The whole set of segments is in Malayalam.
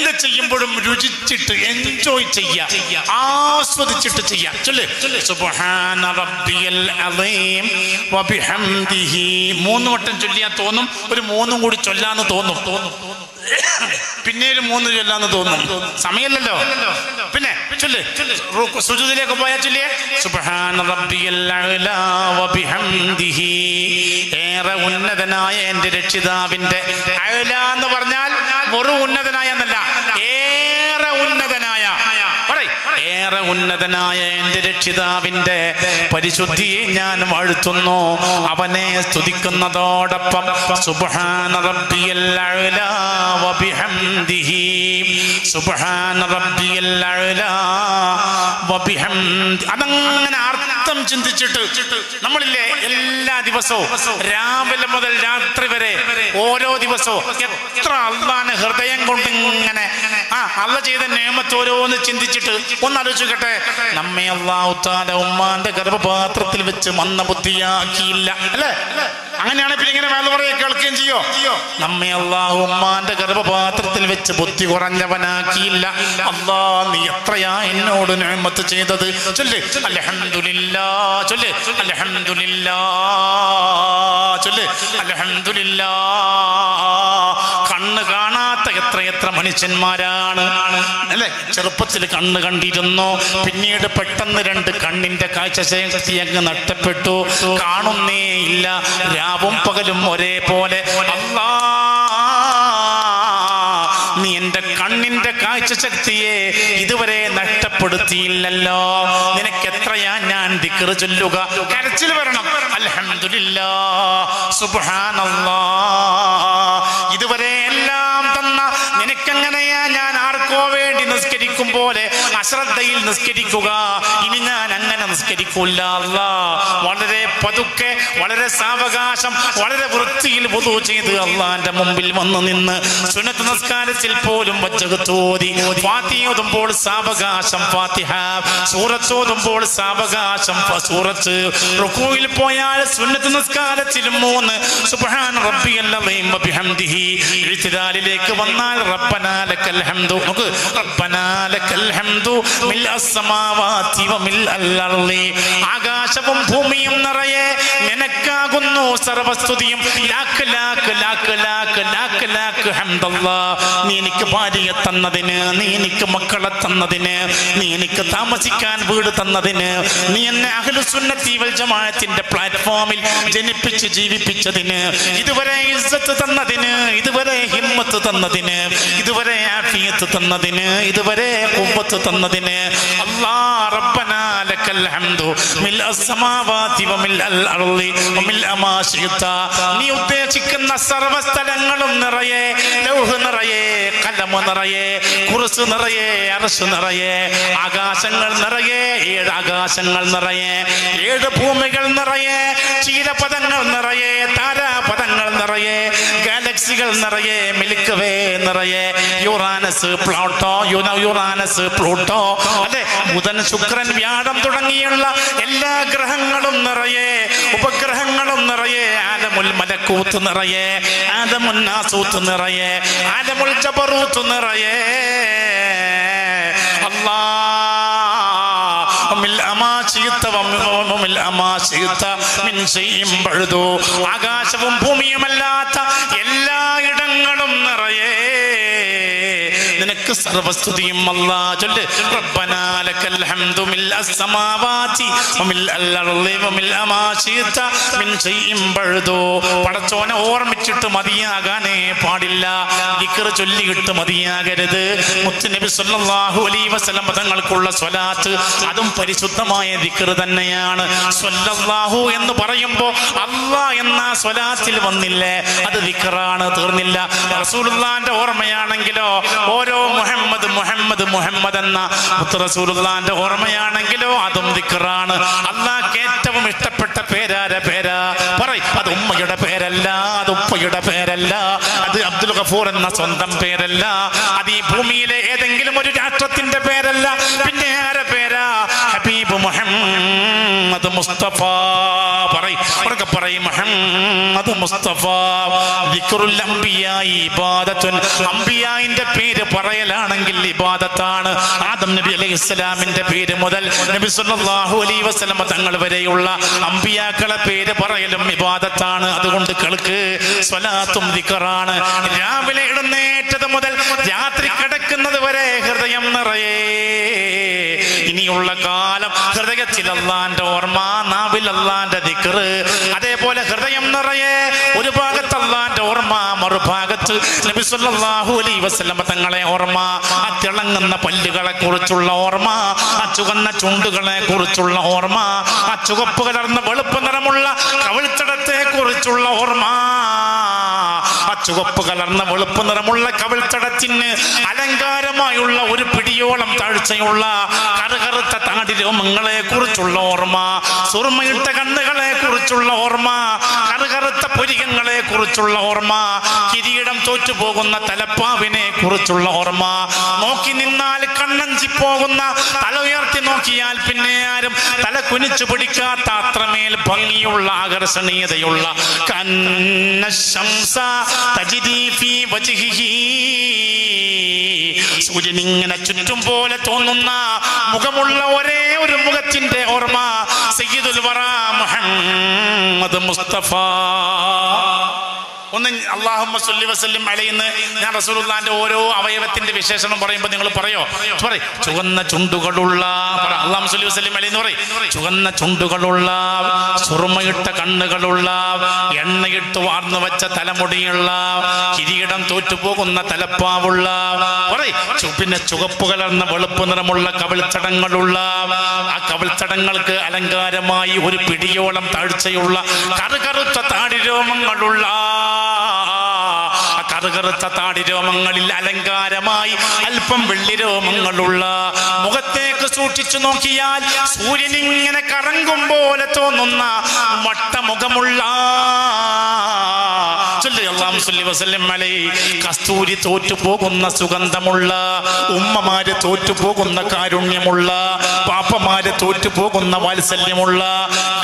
എന്ത് ചെയ്യുമ്പോഴും രുചിച്ചിട്ട് എൻജോയ് ചെയ്യാ, ആസ്വദിച്ചിട്ട് ചെയ്യാ. ചൊല്ല് സുബ്ഹാന റബ്ബിയൽ അസീം വബിഹംദിഹി. 3 വട്ടം ചൊല്ലിയാ തോന്നും, ഒരു 3 കൂടി ചൊല്ലാന്ന് തോന്നും, പിന്നെ ഒരു 3 ചൊല്ലാന്ന് തോന്നും. സമയമില്ലല്ലോ. പിന്നെ ചൊല്ല് സുജൂദിലേക്ക് പോയാ ചൊല്ലിയേ സുബ്ഹാന റബ്ബിയൽ അഅ്ലാ വബിഹംദിഹി. ഏറെ ഉന്നതനായ എൻ്റെ രക്ഷിതാവിൻ്റെ, അഅ്ലാ എന്ന് പറഞ്ഞാൽ വെറും ഉന്നതനായ എന്നല്ല, ഏറെ ഉന്നതനായ, ഏറെ ഉന്നതനായ എൻ്റെ രക്ഷിതാവിൻ്റെ പരിശുദ്ധിയെ ഞാൻ വാഴ്ത്തുന്നു. അവനെ സ്തുതിക്കുന്നതോടൊപ്പം സുബ്ഹാന റബ്ബിയൽ അഅ്ലാ വബിഹംദിഹി, സുബ്ഹാന റബ്ബിയൽ അഅ്ലാ വബിഹംദി. അതങ്ങനെ അർത്ഥം ചിന്തിച്ചിട്ട് നമ്മളില്ലേ എല്ലാ ദിവസവും രാവിലെ മുതൽ രാത്രി വരെ ഓരോ ദിവസവും എത്ര അള്ളാനെ ഹൃദയം കൊണ്ട് ഇങ്ങനെ അള്ള ചെയ്ത നിഅമത്ത് ഓരോന്ന് ചിന്തിച്ചിട്ട് ഒന്നാലോചിക്കട്ടെ. നമ്മെ അല്ലാഹു തആല ഉമ്മാന്റെ ഗർഭപാത്രത്തിൽ വെച്ച് മന്ദബുദ്ധിയാക്കിയില്ല അല്ലേ? അങ്ങനെയാണ് പിന്നെ ഇങ്ങനെ വേല പറയെ കേൾക്കുകയും ചെയ്യോ? നമ്മെ അല്ലാഹു ഉമ്മാന്റെ ഗർഭപാത്രത്തിൽ വെച്ച് ബുദ്ധി കുറഞ്ഞവനാക്കിയില്ല. അല്ലാ, നീ എത്രയാ എന്നോട് നിഅമത്ത് ചെയ്തത്. ചൊല്ല് അൽഹംദുലില്ലാഹ്, ചൊല്ല് അൽഹംദുലില്ലാഹ്, ചൊല്ല് അൽഹംദുലില്ലാഹ്. കണ്ണ് കാണാത്ത എത്ര മനുഷ്യന്മാരാണ് അല്ലെ? ചെറുപ്പത്തിൽ കണ്ണ് കണ്ടിരുന്നു, പിന്നീട് പെട്ടെന്ന് 2 കണ്ണിന്റെ കാഴ്ചശക്തി അങ്ങ് നഷ്ടപ്പെട്ടു, കാണുന്നേ ഇല്ല, രാവും പകലും ഒരേപോലെ. അല്ലാ, നീ എൻ്റെ കണ്ണിന്റെ കാഴ്ചശക്തിയെ ഇതുവരെ നഷ്ടപ്പെടുത്തിയില്ലല്ലോ. നിനക്ക് എത്രയാ ഞാൻ ദിക്ർ ചൊല്ലുക. കരച്ചിൽ വരണം. അൽഹംദുലില്ലാഹ്, സുബ്ഹാനല്ലാഹ്. ഇതുവരെ എല്ലാം തന്ന നിനക്കെങ്ങനെയാ ഞാൻ ആർക്കോ വേണ്ടി നിസ്കരിക്കും പോലെ അശ്രദ്ധയിൽ നിസ്കരിക്കുക? ഇനി ഞാൻ അങ്ങനെ നിസ്കരിക്കൂല. അല്ലാ, വളരെ പതുക്കെ, വളരെ സാവകാശം, വളരെ വൃത്തിയിൽ വുളു ചെയ്ത് അള്ളാന്റെ മുമ്പിൽ വന്നു നിന്ന് സുന്നത്ത് നിസ്കാരത്തിൽ പോലും വജ്ജഹത്തോതി, ഫാത്തിഹ ഓതുമ്പോൾ സാവകാശം ഫാത്തിഹ, സൂറത്ത് ഓതുമ്പോൾ സാവകാശം സൂറത്ത്, റുകൂയിൽ പോയാൽ സുന്നത്ത് നിസ്കാരത്തിൽ 3 സുബ്ഹാന റബ്ബിയൽ അസീം വബിഹംദിഹി, ഇഅ്തിദാലിലേക്ക് വന്നാൽ റബ്ബനാ ലക്കൽ ഹംദു. നമുക്ക് റബ്ബനാ ലക്കൽ ഹംദു മിൽഅസ് സമാവാതി വമിൽഅൽ അർളി. ആകാശവും ഭൂമിയും നിറയെ നിനക്കാകുന്നു സർവസ്തുതിയും. ലാക്ക് ലാക്ക് ലാക്ക് ലാക്ക് ലാക്ക് ലാക്ക് ഹംദല്ലാഹ്. നീ എനിക്ക് ഭാര്യയെ തന്നതിന്, നീ എനിക്ക് മക്കളെ തന്നതിന്, നീ എനിക്ക് താമസിക്കാൻ വീട് തന്നതിന്, നീ എന്നെ അഹ്ലുസുന്നത്തി വൽ ജമാഅത്തിന്റെ പ്ലാറ്റ്ഫോമിൽ ജനിപ്പിച്ച് ജീവിപ്പിച്ചതിന്, ഇതുവരെ ഇസ്സത്ത് തന്നതിന്, ഇതുവരെ ഹിമ്മത്ത് തന്നതിന്, ഇതുവരെ ആഫിയത്ത് തന്നതിന്, ഇതുവരെ ഖുവ്വത്ത് തന്നതിന്. അല്ലാഹ് റബ്ബനാ ലക്കൽ ഹംദു മിൽഅസ് സമാവാതി വമിൽഅൽ അർളി വമിൽഅ മാ ശിഅത. നീ ഉദ്ദേശിക്കുന്ന സർവ്വസ്ഥലങ്ങളും നിറയെ, ലൗഹ് നിറയെ, കലം നിറയെ, കുർസി നിറയെ, അർശ് നിറയെ, ആകാശങ്ങൾ നിറയെ, 7 ആകാശങ്ങൾ നിറയെ, 7 ഭൂമികൾ നിറയെ, ക്ഷീരപദങ്ങൾ നിറയെ, താരാപദങ്ങൾ നിറയെ, ഗാലക്സികൾ നിറയെ, മിൽക്ക് വേ നിറയെ, യുറാനസ് പ്ലൂട്ടോ അല്ലെ, ബുധൻ ശുക്രൻ വ്യാഴം തുടങ്ങിയുള്ള എല്ലാ ഗ്രഹങ്ങളും നിറയെ, ഉപഗ്രഹങ്ങളും നിറയെ, ആലമുൽ മലക്കൂത്ത് നിറയെ, ആദമുൻ നാസൂത്ത് നിറയെ, ആലമുൽ ജബറൂത്ത് നിറയെ. ആകാശവും ഭൂമിയുമല്ലാത്ത എല്ലായിടങ്ങളും നിറയെ നിനക്ക് സർവസ്തുതിയും. അല്ലാഹ് ചൊല്ല് റബ്ബനാ ലക്കൽ ഹംദു മിൽഅസ് സമാവാതി വമിൽഅൽ അർളി വമിൽഅ മാ ശിഅത മിൻ ശൈഇൻ ബഅദു. പടച്ചോനെ ഓർമ്മിച്ചിട്ട് മതിയാകാനേ പാടില്ല, ദിക്ർ ചൊല്ലിയിട്ട് മതിയാകരുത്. മുത്തുനബി സല്ലല്ലാഹു അലൈഹി വസല്ലം തങ്ങൾക്കുള്ള സ്വലാത്ത് അതും പരിശുദ്ധമായ ദിക്ർ തന്നെയാണ്. സ്വല്ലല്ലാഹു എന്ന് പറയുമ്പോൾ അല്ലാഹ് എന്ന സ്വലാത്തിൽ വന്നില്ലേ, അത് ദിക്റാണ്, തീർന്നില്ല. റസൂലുള്ളാഹിന്റെ ഓർമ്മയാണെങ്കിലോ ഓരോ മുഹമ്മദ് മുഹമ്മദ് മുഹമ്മദ് എന്ന മുത്ത് റസൂലുള്ളാഹിന്റെ ഓർമ്മയാണെങ്കിലോ അതും ദിക്റാണ്. അല്ലാഹ്ക്ക് ഏറ്റവും ഇഷ്ടപ്പെട്ട പേരാരെ പേരാ പറയും. അത് ഉമ്മയുടെ പേരല്ല, അത് ഉപ്പയുടെ പേരല്ല, അത് അബ്ദുൽ ഗഫൂർ എന്ന സ്വന്തം പേരല്ല, അത് ഈ ഭൂമിയിലെ ഏതെങ്കിലും ഒരു രാഷ്ട്രത്തിന്റെ പേരല്ല. പിന്നെ ആരെ പേരാ? ഹബീബ് മുഹമ്മദ് മുസ്തഫ പറയും, അവരൊക്കെ പറയും മുഹമ്മദ് മുസ്തഫ. ദിക്റുൽ അംബിയാ ഇബാദത്തുൻ, അംബിയായിന്റെ പേര് പറയലാണെങ്കിൽ ഇബാദത്താണ്. ആദം നബി അലൈഹിസ്സലാമിന്റെ പേര് മുതൽ നബി സല്ലല്ലാഹു അലൈഹി വസല്ലം തങ്ങൾ വരെയുള്ള അംബിയാക്കളെ പേര് പറയലും ഇബാദത്താണ്. അതുകൊണ്ട് കേൾക്ക്, സ്വലാത്തും ദിക്റാണ്. രാവിലെ എഴുന്നേറ്റത് മുതൽ രാത്രി കിടക്കുന്നത് വരെ ഹൃദയം നിറയെ ഇനിയുള്ള കാലം ഹൃദയത്തിൽ അല്ലാഹുവിന്റെ ഓർമ്മ, നാവിൽ അല്ലാഹുവിന്റെ ദിക്ർ. അതേപോലെ ഹൃദയം നിറയെ ഒരു ഭാഗത്ത് അല്ലാഹുവിന്റെ ഓർമ്മ, മറുഭാഗത്ത് നബി സല്ലല്ലാഹു അലൈഹി വസല്ലം തങ്ങളെ ഓർമ്മ. ആ തിളങ്ങുന്ന പല്ലുകളെ കുറിച്ചുള്ള ഓർമ്മ, ആ ചുവന്ന ചുണ്ടുകളെ കുറിച്ചുള്ള ഓർമ്മ, ആ ചുവപ്പ് കലർന്ന വെളുപ്പ് നിറമുള്ള കവിൾത്തടത്തെ കുറിച്ചുള്ള ഓർമ്മ. ആ ചുവപ്പ് കലർന്ന വെളുപ്പ് നിറമുള്ള കവിൾത്തടത്തിന് അലങ്കാരമായുള്ള ഒരു പിടിയോളം താഴ്ചയുള്ള കറുകറുത്ത താടി രോമങ്ങളെ കുറിച്ചുള്ള ഓർമ്മ, സുർമയിട്ട കണ്ണുകളെ കുറിച്ചുള്ള ഓർമ്മ, കറുകറുത്ത പുരികങ്ങളെ കുറിച്ചുള്ള ഓർമ്മ, കിരീടം തോറ്റുപോകുന്ന തലപ്പാവിനെ കുറിച്ചുള്ള ഓർമ്മ, നോക്കി നിന്നാൽ കണ്ണഞ്ചി പോകുന്ന, തല ഉയർത്തി നോക്കിയാൽ പിന്നെ ആരും തല കുനിച്ചു പിടിക്കാത്ത അത്രമേൽ ഭംഗിയുള്ള ആകർഷണീയതയുള്ള സൂര്യൻ ഇങ്ങനെ ചുറ്റും പോലെ തോന്നുന്ന മുഖമുള്ള ഒരേ ഒരു മുഖത്തിന്റെ ഓർമ്മ സയ്യിദുൽ വറ മുഹമ്മദ് മുസ്തഫ. ഒന്ന് അല്ലാഹുമ്മ സ്വല്ലി വസല്ലിം അലൈഹി എന്ന് ഞാൻ റസൂലുള്ളാഹിന്റെ ഓരോ അവയവത്തിന്റെ വിശേഷണം പറയുമ്പോൾ നിങ്ങൾ പറയോ? ചുവന്ന ചുണ്ടുകളുള്ള, അല്ലാഹുമ്മ സ്വല്ലി വസല്ലിം അലൈഹി എന്ന് പറയും. ചുവന്ന ചുണ്ടുകളുള്ള, സുറുമയിട്ട കണ്ണുകളുള്ള, എണ്ണയിട്ട് വാർന്നു വെച്ച തലമുടിയുള്ള, കിരീടം തോറ്റുപോകുന്ന തലപ്പാവുള്ള, പിന്നെ ചുവപ്പ് കലർന്ന വെളുപ്പ് നിറമുള്ള കവിൾത്തടങ്ങളുള്ള, ആ കവിൾത്തടങ്ങൾക്ക് അലങ്കാരമായി ഒരു പിടിയോളം താഴ്ചയുള്ള കറുകറുത്ത താടിരോമങ്ങളുള്ള, കറുകറുത്ത താടിരോമങ്ങളിൽ അലങ്കാരമായി അല്പം വെള്ളിരോമങ്ങളുള്ള, മുഖത്തേക്ക് സൂക്ഷിച്ചു നോക്കിയാൽ സൂര്യനിങ്ങനെ കറങ്ങും പോലെ തോന്നുന്ന വട്ടമുഖമുള്ള, കസ്തൂരി തോറ്റുപോകുന്ന സുഗന്ധമുള്ള, ഉമ്മമാര് തോറ്റുപോകുന്ന കാരുണ്യമുള്ള, പാപ്പമാര് തോറ്റുപോകുന്ന വാത്സല്യമുള്ള,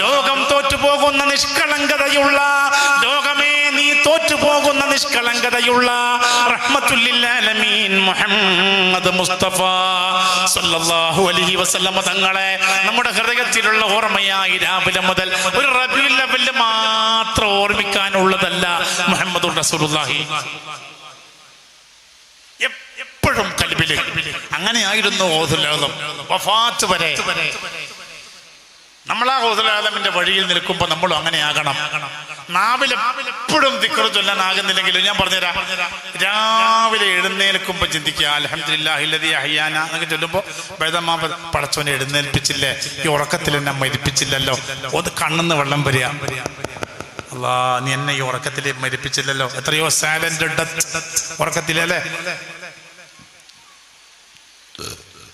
ലോകം തോറ്റുപോകുന്ന നിഷ്കളങ്കതയുള്ള, ലോകമേ നീ തോറ്റുപോകുന്ന നിഷ്കളങ്കതയുള്ള റഹ്മത്തുൽ ലിൽ ആലമീൻ മുഹമ്മദ് മുസ്തഫ സല്ലല്ലാഹു അലൈഹി വസല്ലം തങ്ങളെ നമ്മുടെ ഹൃദയത്തിലുള്ള ഓർമ്മയായി രാവിലെ മുതൽ ഒരു റബീഉൽ അവ്വൽ മാത്രം ഓർമ്മിക്കാനുള്ളതല്ല മുഹമ്മദുർ റസൂലുള്ളാഹി. എപ്പോഴും ഖൽബിൽ അങ്ങനെയായിരുന്നു ഗൗസുൽ ആദം വഫാത്ത് വരെ. നമ്മൾ ആ ഗൗസുൽ ആദമിന്റെ വഴിയിൽ നിൽക്കുമ്പോൾ നമ്മളും അങ്ങനെ ആകണം. നാവിൽ എപ്പോഴും ദിക്ർ ചൊല്ലാനാകുന്നില്ലെങ്കിലും ഞാൻ പറഞ്ഞുതരാം, രാവിലെ എഴുന്നേൽക്കുമ്പോൾ ചിന്തിക്കുക അൽഹംദുലില്ലാഹില്ലദീ അഹ്യാന എന്നൊക്കെ ചൊല്ലുമ്പോൾ പടച്ചോനെ എഴുന്നേൽപ്പിച്ചില്ലേ, ഈ ഉറക്കത്തിൽ എന്നെ മരിപ്പിച്ചില്ലല്ലോ, അത് കണ്ണെന്ന് വെള്ളം വരിക. അല്ലാ, നീ എന്നെ ഈ ഉറക്കത്തിൽ മരിപ്പിച്ചില്ലല്ലോ. എത്രയോ സൈലന്റ് ഡെത്ത് ഉറക്കത്തിലല്ലേ,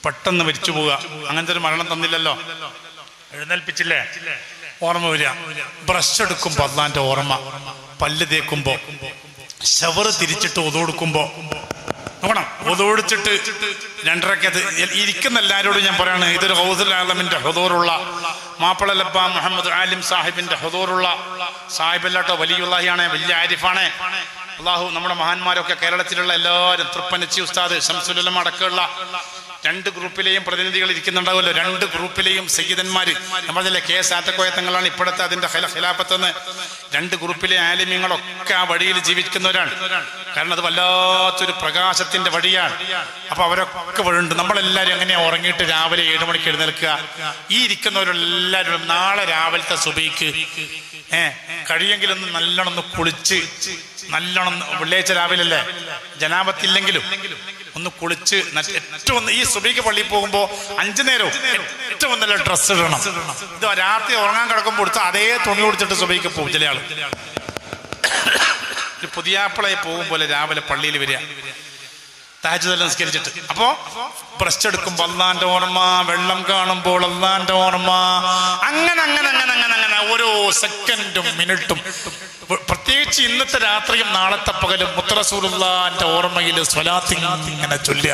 പെട്ടെന്ന് മരിച്ചു പോവുക. അങ്ങനത്തെ ഒരു മരണം തന്നില്ലല്ലോ, എഴുന്നേൽപ്പിച്ചില്ലേ, ഓർമ്മ വരിക. ബ്രഷ് എടുക്കുമ്പോ അള്ളാന്റെ ഓർമ്മ, പല്ല് തേക്കുമ്പോ, ഷവർ തിരിച്ചിട്ട് ഒതുകൊടുക്കുമ്പോ നോക്കണം. ഒതുകൊടിച്ചിട്ട് രണ്ടരക്കത് ഇരിക്കുന്ന എല്ലാവരോടും ഞാൻ പറയാണ്, ഇതൊരു ഗൗസുൽ ആലമിന്റെ ഹുദൂറുള്ള മാപ്പിളലപ്പ മുഹമ്മദ് ആലിം സാഹിബിന്റെ ഹുദൂറുള്ള സാഹിബല്ലാട്ടോ, വലിയുള്ളാഹിയാണ്, വലിയ ആരിഫാണ്. അള്ളാഹു നമ്മുടെ മഹാന്മാരൊക്കെ കേരളത്തിലുള്ള എല്ലാവരും, തൃപ്പനച്ചി ഉസ്താദ്, ശംസുൽ ഉലമ അടക്കമുള്ള രണ്ട് ഗ്രൂപ്പിലെയും പ്രതിനിധികൾ ഇരിക്കുന്നുണ്ടാവുമല്ലോ, രണ്ട് ഗ്രൂപ്പിലെയും സയ്യിദന്മാര്. നമ്മളതിലെ കെ സാറ്റക്കോയ തങ്ങളാണ് ഇപ്പോഴത്തെ അതിന്റെ ഖിലാഫത്തെന്ന്. രണ്ട് ഗ്രൂപ്പിലെ ആലിമ്യങ്ങളൊക്കെ ആ വഴിയിൽ ജീവിക്കുന്നവരാണ്. കാരണം അത് വല്ലാത്തൊരു പ്രകാശത്തിന്റെ വഴിയാണ്. അപ്പൊ അവരൊക്കെ വഴുണ്ട്. നമ്മളെല്ലാവരും എങ്ങനെയാ ഉറങ്ങിയിട്ട് രാവിലെ 7 മണിക്ക് എഴുന്നേൽക്കുക? ഈ ഇരിക്കുന്നവരെല്ലാവരും നാളെ രാവിലത്തെ സുബഹിക്ക് കഴിയെങ്കിലൊന്ന് നല്ലോണം ഒന്ന് കുളിച്ച്, നല്ലോണം വെള്ളിയാഴ്ച രാവിലെ അല്ലേ, ജനാപത്തില്ലെങ്കിലും ഒന്ന് കുളിച്ച് ഏറ്റവും ഈ സുബഹിക്ക് പള്ളിയിൽ പോകുമ്പോ 5 നേരവും ഏറ്റവും നല്ല ഡ്രസ്സ് ഇടണം. ഇത് രാത്രി ഉറങ്ങാൻ കിടക്കുമ്പോൾ കൊടുത്ത അതേ തുണി കൊടുത്തിട്ട് സുബഹിക്ക് പോകും ചില ആള്. ഒരു പുതിയാപ്പിളയെ പോകും പോലെ രാവിലെ പള്ളിയിൽ വരിക, തഹജ്ജുദ് നിസ്കരിച്ചിട്ട്. അപ്പോ ബ്രഷ് എടുക്കുമ്പോൾ അള്ളാന്റെ ഓർമ്മ, വെള്ളം കാണുമ്പോൾ അള്ളാന്റെ ഓർമ്മ, അങ്ങനെ അങ്ങനെ അങ്ങനെ അങ്ങനെ അങ്ങനെ ഓരോ സെക്കൻഡും മിനിറ്റും, പ്രത്യേകിച്ച് ഇന്നത്തെ രാത്രിയും നാളത്തെ പകലും മുത്ത് റസൂലുള്ളാഹിന്റെ ഓർമ്മയിൽ സ്വലാത്ത് ഇങ്ങനെ ചൊല്ലുക.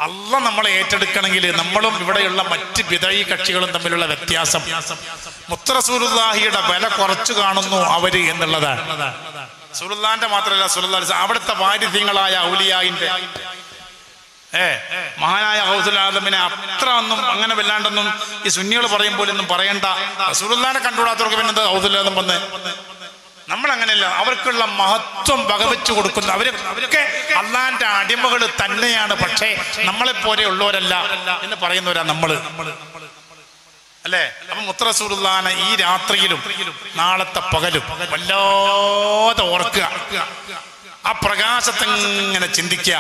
അള്ളാഹ് നമ്മളെ ഏറ്റെടുക്കണമെങ്കിൽ നമ്മളും ഇവിടെയുള്ള മറ്റ് ബിദഈ കക്ഷികളും തമ്മിലുള്ള വ്യത്യാസം, മുത്ത് റസൂലുള്ളാഹിയുടെ വില കുറച്ചു കാണുന്നു അവര് എന്നുള്ളതാണ്. റസൂലുള്ളാഹിന്റെ മാത്രമല്ല, റസൂലുള്ളാഹി അവിടുത്തെ വാരിധ്യങ്ങളായ ഔലിയായിന്റെ മഹാനായ ഗൗസുൽ ആദമിനെ അത്ര ഒന്നും അങ്ങനെ വല്ലാണ്ടൊന്നും ഈ സുന്നികൾ പറയും പോലെ ഒന്നും പറയണ്ട. റസൂലുള്ളാഹിനെ കണ്ടുകൂടാത്തവർക്ക് പിന്നെ എന്താ ഗൗസുൽ ആദം വന്ന്? നമ്മൾ അങ്ങനെയല്ല, അവർക്കുള്ള മഹത്വം വകവെച്ചു കൊടുക്കുന്നു. അവരൊക്കെ അള്ളാന്റെ അടിമകൾ തന്നെയാണ്, പക്ഷേ നമ്മളെ പോലെ ഉള്ളവരല്ല എന്ന് പറയുന്നവരാ നമ്മള്, അല്ലേ? അപ്പൊ മുത്ത് റസൂലുള്ളാഹിനെ ഈ രാത്രിയിലും നാളത്തെ പകലും വല്ലാതെ ഓർക്കുക, ആ പ്രകാശത്തെ ഇങ്ങനെ ചിന്തിക്കുക.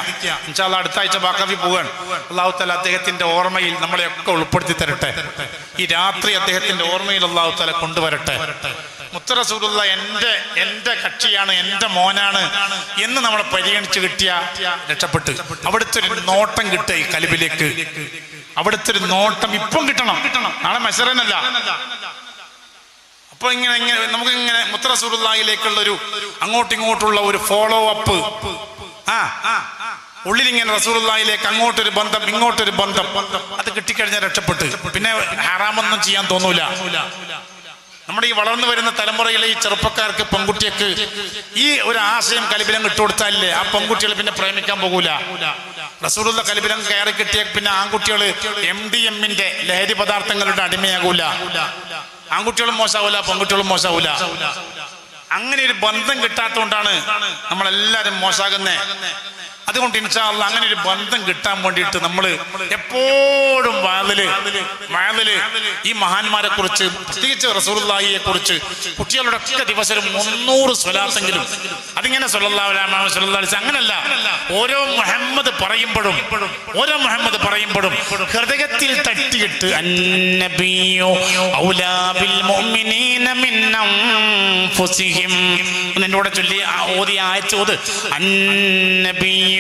ഇൻഷാ അല്ലാഹ് അടുത്ത ആഴ്ച ബാക്കവി പോവുകയാണ്. അല്ലാഹു തആല അദ്ദേഹത്തിന്റെ ഓർമ്മയിൽ നമ്മളെയൊക്കെ ഉൾപ്പെടുത്തി തരട്ടെ. ഈ രാത്രി അദ്ദേഹത്തിന്റെ ഓർമ്മയിൽ അല്ലാഹു തആല കൊണ്ടുവരട്ടെ. മുത്ത് റസൂലുള്ളാഹി എന്റെ കക്ഷിയാണ്, എന്റെ മോനാണ് എന്ന് നമ്മളെ പരിഗണിച്ച് കിട്ടിയ രക്ഷപ്പെട്ട്. അവിടുത്തെ ഒരു നോട്ടം കിട്ടുക ഈ കൽബിലേക്ക്, അവിടുത്തെ ഒരു നോട്ടം ഇപ്പം കിട്ടണം, നാളെ മശറനല്ല. അപ്പൊ ഇങ്ങനെ നമുക്ക് ഇങ്ങനെ മുത്ത് റസൂലുള്ളാഹിയിലേക്കുള്ള ഒരു അങ്ങോട്ടും ഇങ്ങോട്ടുള്ള ഒരു ഫോളോ അപ്പ്, ഉള്ളിലിങ്ങനെ റസൂലുള്ളാഹിയിലേക്ക് അങ്ങോട്ടൊരു ബന്ധം ഇങ്ങോട്ടൊരു ബന്ധം, അത് കിട്ടിക്കഴിഞ്ഞാൽ രക്ഷപ്പെട്ട്. പിന്നെ ഹറാമൊന്നും ചെയ്യാൻ തോന്നൂല. നമ്മുടെ ഈ വളർന്നു വരുന്ന തലമുറയിലെ ഈ ചെറുപ്പക്കാർക്ക്, പെൺകുട്ടിക്ക് ഈ ഒരു ആശയം കൽബിലം ഇട്ടുകൊടുത്താലേ ആ പെൺകുട്ടികൾ പിന്നെ പ്രേമിക്കാൻ പോകൂല. റസൂലുള്ള കൽബിലം കയറി കിട്ടിയ പിന്നെ ആൺകുട്ടികൾ MDMന്റെ ലഹരി പദാർത്ഥങ്ങളുടെ അടിമയാകൂല. ആൺകുട്ടികളും മോശമാവൂല, പെൺകുട്ടികളും മോശമാവൂല. അങ്ങനെ ഒരു ബന്ധം കിട്ടാത്തതുകൊണ്ടാണ് നമ്മളെല്ലാരും മോശമാകുന്നേ. അതുകൊണ്ട് ഇൻഷാ അല്ലാഹ് അങ്ങനെ ഒരു ബന്ധം കിട്ടാൻ വേണ്ടിയിട്ട് നമ്മൾ എപ്പോഴും വാതില് ഈ മഹാന്മാരെ കുറിച്ച്, പ്രത്യേകിച്ച് റസൂലുള്ളാഹിയെ കുറിച്ച് കുട്ടികളുടെ ഒക്കെ ദിവസം 300 സ്വലാത്തെങ്കിലും അതിങ്ങനെ സ്വല്ലല്ലാഹു അലൈഹി വസല്ലം അങ്ങനല്ല, ഓരോ മുഹമ്മദ് പറയുമ്പോഴും ഹൃദയത്തിൽ തട്ടിയിട്ട് അന്നബിയു ഔലാ ബിൽ മുഅ്മിനീന മിൻ അൻഫുസിഹിം എന്നോട് ചൊല്ലി ഓതി ആയത്ത് ഓത്. അന്നബിയു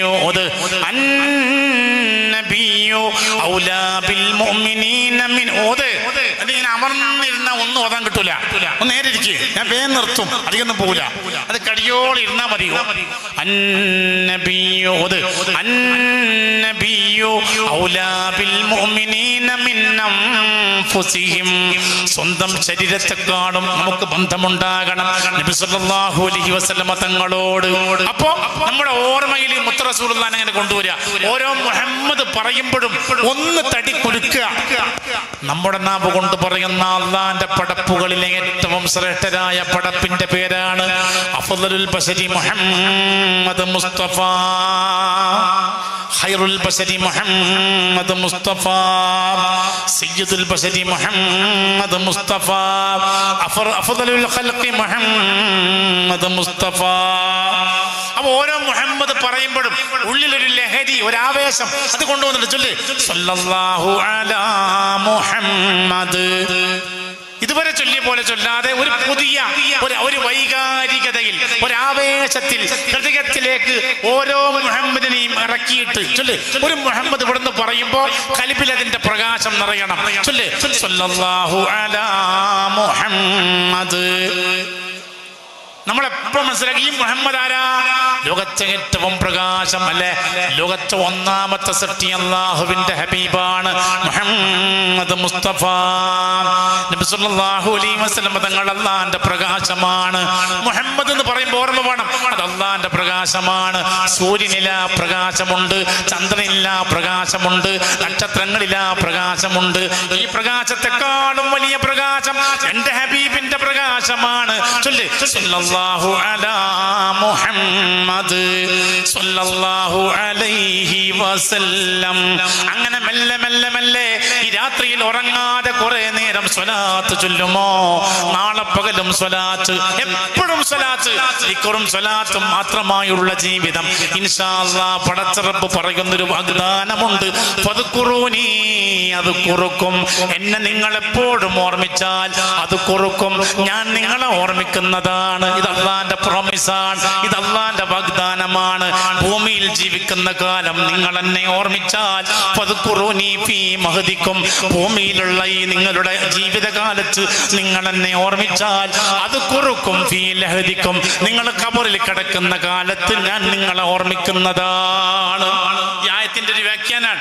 അതിങ്ങനെ അമർന്നിരുന്ന ഒന്നും ഓതാൻ കിട്ടൂല. ഒന്ന് നേരെ ഇരിക്കുക, ഞാൻ വേഗം നിർത്തും, അധികമൊന്നും പോകില്ല. അത് കടിയോളം ഇരുന്നാ മതി. സ്വന്തം ശരീരത്തെക്കാളും നമുക്ക് ബന്ധമുണ്ടാകണം നബി സല്ലല്ലാഹു അലൈഹി വസല്ലമ തങ്ങളോട്. അപ്പോ നമ്മുടെ ഓർമ്മയിൽ മുത്ത് റസൂലുള്ളാഹിനെ അങ്ങനെ കൊണ്ടുവരിക. ഓരോ മുഹമ്മദ് പറയുമ്പോഴും ഒന്ന് തടി കുലുക്കുക. നമ്മുടെ നാവ് കൊണ്ട് പറയുന്ന അള്ളാന്റെ പടപ്പുകളിലെ ഏറ്റവും ശ്രേഷ്ഠരായ പടപ്പിന്റെ പേരാണ് അഫ്ളലുൽ ബശരി മുഹമ്മദ് മുസ്തഫ, ഖൈറുൽ ബശരി മുഹമ്മദ് മുസ്തഫ, സയ്യിദുൽ ബശരി മുഹമ്മദ് മുസ്തഫ, അഫ്ളലുൽ ഖൽഖി മുഹമ്മദ് മുസ്തഫ. അപ്പൊ ഓരോ മുഹമ്മദ് പറയുമ്പോഴും ഉള്ളിലൊരു ലഹരി, ഒരു ആവേശം അത് കൊണ്ടുവന്നിട്ട് ചൊല്ല് സല്ലല്ലാഹു അലാ മുഹമ്മദ്. ഇതുവരെ ചൊല്ലിയ പോലെ ചൊല്ലാതെ ഒരു പുതിയ ഒരു വൈകാരികതയിൽ, ഒരു ആവേശത്തിൽ ഹൃദയത്തിലേക്ക് ഓരോ മുഹമ്മദിനെയും ഇറക്കിയിട്ട് ചൊല്ല്. ഒരു മുഹമ്മദ് ഇവിടുന്ന് പറയുമ്പോൾ കൽബിൽ അതിന്റെ പ്രകാശം നിറയണം. ചൊല്ല് സല്ലല്ലാഹു അലാ മുഹമ്മദ്. നമ്മളെപ്പോഴും മനസ്സിലാക്കി ഈ മുഹമ്മദ് ആരാ? ലോകത്തെ ഏറ്റവും പ്രകാശം അല്ലെ, ലോകത്തെ ഒന്നാമത്തെ സൃഷ്ടി അല്ലാഹുവിന്റെ ഹബീബാണ് മുഹമ്മദ് മുസ്തഫ. നബി സല്ലല്ലാഹു അലൈഹി വസല്ലം തങ്ങൾ അല്ലാഹുവിന്റെ പ്രകാശമാണ്. മുഹമ്മദ് എന്ന് പറയുമ്പോൾ ഓർമ്മ വേണം, അത് അല്ലാഹുവിന്റെ പ്രകാശമാണ്. സൂര്യനില പ്രകാശമുണ്ട്, ചന്ദ്രനില പ്രകാശമുണ്ട്, നക്ഷത്രങ്ങളില പ്രകാശമുണ്ട്. ഈ പ്രകാശത്തെക്കാളും വലിയ പ്രകാശം എന്റെ ഹബീബിന്റെ പ്രകാശമാണ്. ചൊല്ല് സല്ലല്ലാഹു അലാ മുഹമ്മദ് സല്ലല്ലാഹു അലൈഹി വസല്ലം. അങ്ങനെ മെല്ലെ മെല്ലെ മെല്ലെ ഈ രാത്രിയിൽ ഉറങ്ങാതെ കുറെ നേരം സ്വലാത്ത് ചൊല്ലുമോ? നാളെ പകലും സ്വലാത്ത്, എപ്പോഴും സ്വലാത്ത്, ദിക്റും സ്വലാത്തും മാത്രമായുള്ള ജീവിതം ഇൻഷാ അല്ലാഹ് പടച്ച റബ്ബ് പറയുന്നൊരു വാഗ്ദാനമുണ്ട്. ഫദ്കുറൂനി അദ്കുറുക്കും. എന്നെ നിങ്ങൾ എപ്പോഴും ഓർമ്മിച്ചാൽ അത് കുറുക്കും, ഞാൻ നിങ്ങളെ ഓർമ്മിക്കുന്നതാണ്. ഇത് അല്ലാഹുവിന്റെ പ്രോമിസാണ്, ഇത് അല്ലാഹുവിന്റെ വാഗ്ദാനമാണ്. ഭൂമിയിൽ ജീവിക്കുന്ന കാലം നിങ്ങൾ എന്നെ ഓർമ്മിച്ചാൽ ഫദ്കുറൂനി ഫീ മഹദിക്കും, ഭൂമിയിലുള്ള ഈ നിങ്ങളുടെ ജീവിതകാലത്ത് നിങ്ങൾ എന്നെ ഓർമ്മിച്ചാൽ അത് കുറുക്കും ഫീ ലഹദിക്കും, നിങ്ങൾ ഖബറിൽ കിടക്കുന്ന കാലത്ത് ഞാൻ നിങ്ങളെ ഓർമ്മിക്കുന്നതാണ്. ഈ ആയത്തിന്റെ ആയത്തിന്റെ ഒരു വ്യാഖ്യാനാണ്.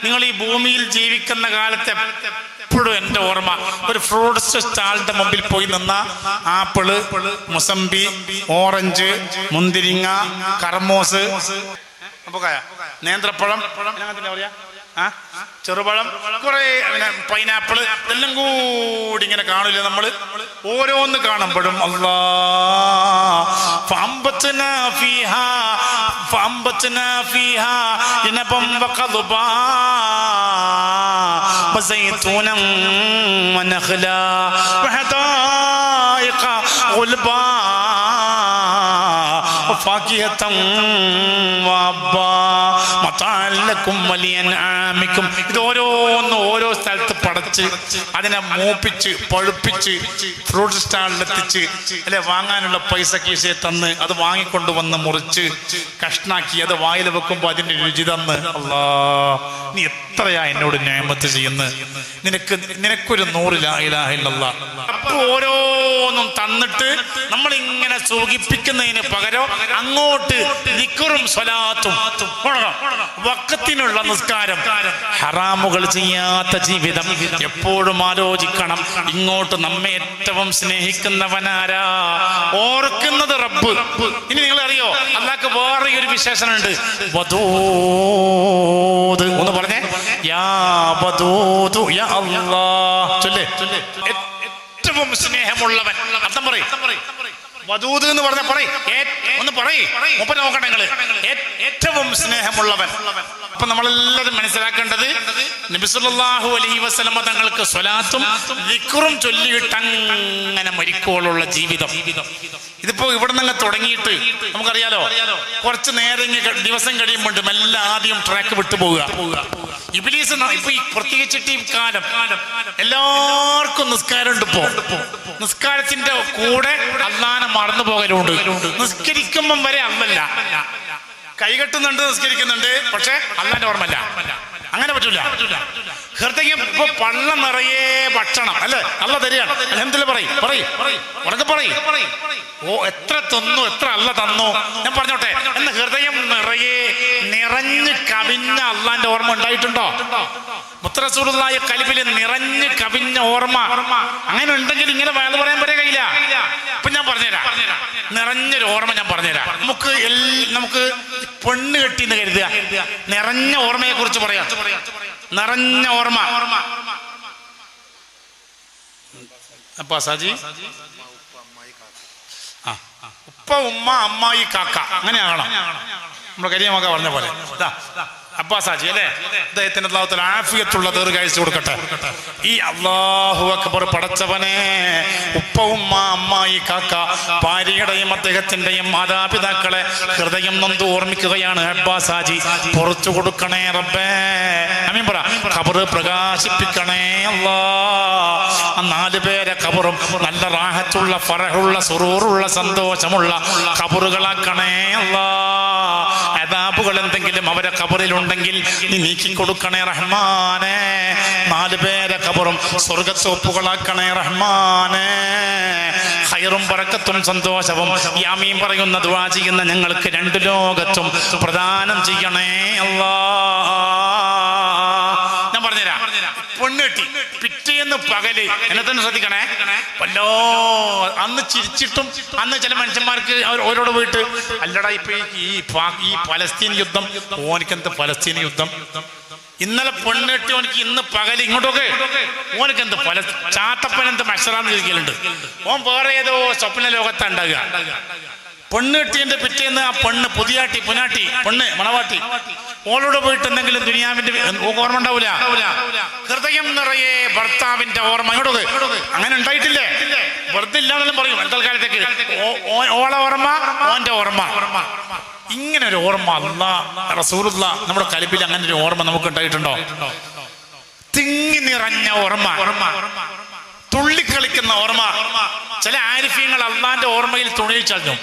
നിങ്ങൾ ഈ ഭൂമിയിൽ ജീവിക്കുന്ന കാലത്തെ എപ്പോഴും എൻ്റെ ഓർമ്മ ഒരു ഫ്രൂട്ട്സ് സ്റ്റാളിന്റെ മുമ്പിൽ പോയി നിന്ന ആപ്പിള്, മുസംബി, ഓറഞ്ച്, മുന്തിരിങ്ങ, കർമോസ്, നേന്ത്രപ്പഴം, പറയാ ചെറുപഴം, കുറെ പൈനാപ്പിള്, എല്ലാം കൂടി ഇങ്ങനെ കാണില്ല നമ്മള്. ഓരോന്ന് കാണുമ്പോഴും ഇത് ഓരോ സ്ഥലത്ത് പടച്ച് അതിനെ മൂപ്പിച്ച് പഴുപ്പിച്ച് ഫ്രൂട്ട് സ്റ്റാളിലെത്തിച്ച് അല്ലെ വാങ്ങാനുള്ള പൈസ കീശയെ തന്ന് അത് വാങ്ങിക്കൊണ്ടുവന്ന് മുറിച്ച് കഷ്ണാക്കി അത് വായിൽ വെക്കുമ്പോ അതിന്റെ രുചി തന്ന്. അല്ലാ, നീ എത്രയാ എന്നോട് നിഅമത്ത് ചെയ്യുന്നത്, നിനക്കൊരു 100 ലാ ഇലാഹ ഇല്ലല്ലാഹ്. അപ്പൊ ഓരോന്നും തന്നിട്ട് നമ്മൾ ഇങ്ങനെ സൂചിപ്പിക്കുന്നതിന് പകരം അങ്ങോട്ട് ദിക്റും സ്വലാത്തും, വഖത്തിനുള്ള നിസ്കാരം, ഹറാമുകൾ ചെയ്യാത്ത ജീവിതം എപ്പോഴും ആലോചിക്കണം. ഇങ്ങോട്ട് നമ്മെ ഏറ്റവും സ്നേഹിക്കുന്നവനാരാ? ഓർക്കുന്നത് റബ്ബ്. ഇനി നിങ്ങൾ അറിയോ, അല്ലാഹ്ക്ക് വേറെ ഒരു വിശേഷണമുണ്ട്, വദൂദ്. ഒന്ന് പറഞ്ഞേ, യാ വദൂദ് യാ അല്ലാഹ്. ചൊല്ലേ, ഏറ്റവും സ്നേഹമുള്ളവൻ. അർത്ഥം പറയും. വദൂദ് എന്ന് പറഞ്ഞ ഒന്ന് മുപ്പത് നോക്കണ്ട നിങ്ങള്. ഏറ്റവും സ്നേഹമുള്ളവൻ. അപ്പൊ നമ്മളെല്ലാവരും മനസ്സിലാക്കേണ്ടത് നബി സല്ലല്ലാഹു അലൈഹി വസല്ലമ തങ്ങൾക്ക് സ്വലാത്തും ദിക്റും ചൊല്ലിയിട്ട് അങ്ങനെ മരിക്കോളുള്ള ജീവിതം. ഇതിപ്പോ ഇവിടെ നിന്ന് തുടങ്ങിയിട്ട് നമുക്കറിയാലോ, കുറച്ച് നേരം ദിവസം കഴിയുമ്പോൾ മെല്ലെ ആദ്യം ട്രാക്ക് വിട്ടുപോവുക. ഇബ്ലീസ് ഇപ്പൊ ഈ പ്രത്യേകിച്ചിട്ട് ഈ കാലം എല്ലാവർക്കും നിസ്കാരമുണ്ട്. ഇപ്പോ നിസ്കാരത്തിന്റെ കൂടെ അള്ളാനെ മറന്നു പോകലുണ്ട്. നിസ്കരിക്കുമ്പം വരെ അല്ലല്ല, കൈകെട്ടുന്നുണ്ട്, നിസ്കരിക്കുന്നുണ്ട്, പക്ഷെ അള്ളാന്റെ ഓർമ്മല്ല. അങ്ങനെ പറ്റൂല. ഹൃദയം ഇപ്പൊ പള്ളം നിറയെ ഭക്ഷണം അല്ലെ അല്ല തരികയാണ്. അൽഹംദുലില്ലാഹ് പറയും. ഓ, എത്ര തന്നു, എത്ര അല്ല തന്നു, ഞാൻ പറഞ്ഞോട്ടെ എന്ന് ഹൃദയം നിറഞ്ഞ് കവിഞ്ഞ അള്ളാന്റെ ഓർമ്മ ഉണ്ടായിട്ടുണ്ടോ? മുത്ത് റസൂലുള്ളാഹി ഖൽബിൽ നിറഞ്ഞ് കവിഞ്ഞ ഓർമ്മ അങ്ങനെ ഉണ്ടെങ്കിൽ ഇങ്ങനെ വയത് പറയാൻ വരെ കഴിയില്ല. ഇപ്പൊ ഞാൻ പറഞ്ഞുതരാം, നിറഞ്ഞൊരു ഓർമ്മ ഞാൻ പറഞ്ഞുതരാം. നമുക്ക് പെണ്ണ് കെട്ടിന്ന് കരുതുക, നിറഞ്ഞ ഓർമ്മയെ കുറിച്ച് പറയാം. നിറഞ്ഞ ഓർമ്മ. അപ്പൊ സാജി ഉപ്പ, ഉമ്മ, അമ്മായി, കാക്ക, അങ്ങനെയാകണം. നമ്മുടെ കരിയമൊക്കെ പറഞ്ഞ പോലെ അബ്ബാസാജി അല്ലേ, അദ്ദേഹത്തിന് അല്ലാഹു തആല ആഫിയത്തുള്ള ദീർഘായുസ്സ് കൊടുക്കട്ടെ. ഈ അല്ലാഹു അക്ബർ പടച്ചവനെ, ഉപ്പ, ഉമ്മ, അമ്മായി, കാക്ക, ഭാര്യയുടെയും അദ്ദേഹത്തിന്റെയും മാതാപിതാക്കളെ ഹൃദയം നൊന്ത് ഓർമ്മിക്കുകയാണ് അബ്ബാസാജി. പുറത്തു കൊടുക്കണേ റബ്ബേ, ആമീൻ പറ. ഖബർ പ്രകാശിപ്പിക്കണേ അല്ലാ. ആ 4 പേരെ ഖബറും നല്ല റാഹത്തുള്ള, ഫറഹുള്ള, സുറൂറുള്ള, സന്തോഷമുള്ള ഖബറുകളാക്കണേ അല്ലാ. അദാബുകൾ എന്തെങ്കിലും അവരെ ഖബറിലുണ്ടെങ്കിൽ നീ നീക്കി കൊടുക്കണേ റഹ്മാനേ. 4 പേരെ ഖബറും സ്വർഗത്തോപ്പുകളാക്കണേ റഹ്മാനേ. ഖൈറും ബറക്കത്തും സന്തോഷവും യാമീൻ പറയുന്ന ദുആ ചെയ്യുന്ന ഞങ്ങൾക്ക് 2 ലോകത്തും പ്രദാനം ചെയ്യണേ അല്ലാഹ്. ഞാൻ പറഞ്ഞുതരാം. പെണ്ണെട്ടി പിറ്റേന്ന് പകല് എന്നെ തന്നെ ശ്രദ്ധിക്കണേ. വല്ലോ അന്ന് ചിരിച്ചിട്ടും അന്ന് ചില മനുഷ്യന്മാർക്ക് ഓരോട് പോയിട്ട്, അല്ലടാ ഇപ്പൊ ഈ പലസ്തീൻ യുദ്ധം, ഓനിക്കെന്ത് പലസ്തീൻ യുദ്ധം, ഇന്നലെ പെണ്ണെട്ടി ഓനിക്ക് ഇന്ന് പകല് ഇങ്ങോട്ടൊക്കെ ഓനിക്കെന്ത് ചാത്തപ്പനെന്ത് മത്സരാന്ന് ചോദിക്കലുണ്ട്. ഓൻ വേറെ ഏതോ സ്വപ്ന ലോകത്താ ഉണ്ടാകുക. പെണ്ണെട്ടിന്റെ പിറ്റേന്ന് ആ പെണ്ണ് പുതിയാട്ടി, പുനാട്ടി, പെണ്ണ് മണവാട്ടി ഓളോട് പോയിട്ട് എന്തെങ്കിലും ദുനിയാവിന്റെ ഓർമ്മ ഉണ്ടാവൂല. ഹൃദയം നിറയെ ഭർത്താവിന്റെ ഓർമ്മ. ഇങ്ങോട്ട് അങ്ങനെ ഉണ്ടായിട്ടില്ലേ? വെറുതെ ഇല്ലാന്നെല്ലാം പറയും തൽക്കാലത്തേക്ക്. ഓളെ ഓർമ്മ, ഓന്റെ ഓർമ്മ, ഇങ്ങനെ ഒരു ഓർമ്മ അല്ലാഹ് റസൂലുള്ളാഹ് നമ്മുടെ ഖൽബിൽ അങ്ങനെ ഒരു ഓർമ്മ നമുക്ക് ഉണ്ടായിട്ടുണ്ടോ? തിങ്ങി നിറഞ്ഞ ഓർമ്മ, തുള്ളിക്കളിക്കുന്ന ഓർമ്മ. ചില ആരിഫ്യങ്ങൾ അള്ളാന്റെ ഓർമ്മയിൽ തുണിയിച്ചു.